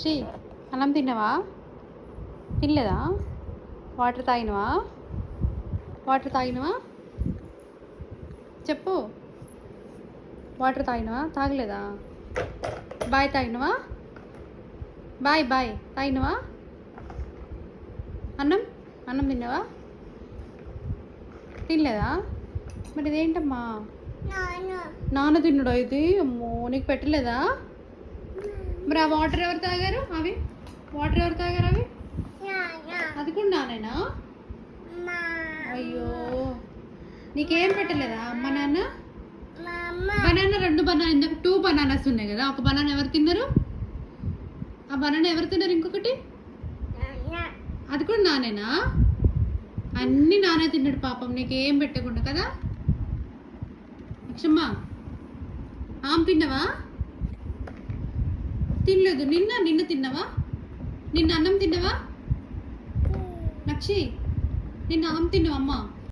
నక్షి అన్నం తిన్నావా? తినలేదా? వాటర్ తాగినవా? వాటర్ తాగినవా? చెప్పు. వాటర్ తాగినవా? తాగలేదా? బాయ్ తాగినవా? బాయ్ బాయ్ తాగినవా? అన్నం అన్నం తిన్నావా? తినలేదా? మరి ఇదేంటమ్మా? నాన్న తిన్నాడు ఇది. అమ్మో, నీకు పెట్టలేదా? మరి ఆ వాటర్ ఎవరు తాగారు? అవి వాటర్ ఎవరు తాగారు? అవి అది కూడా నానేనా? అయ్యో, నీకేం పెట్టలేదా అమ్మ నాన్న? బనానా, 2 బనానా, ఇందాక 2 బనానాస్ ఉన్నాయి కదా, ఒక బనానా ఎవరు తిన్నారు? ఆ బనానా ఎవరు తిన్నారు? ఇంకొకటి అది కూడా నానేనా? అన్నీ నానే తిన్నాడు పాపం, నీకేం పెట్టకుండా కదా. లక్ష్మమ్మ, ఆమె తిన్నావా? తినలేదు. నిన్న తిన్నావా? నిన్న అన్నం తిన్నావా? నక్షి, నిన్న ఆమె తిన్నావా అమ్మ?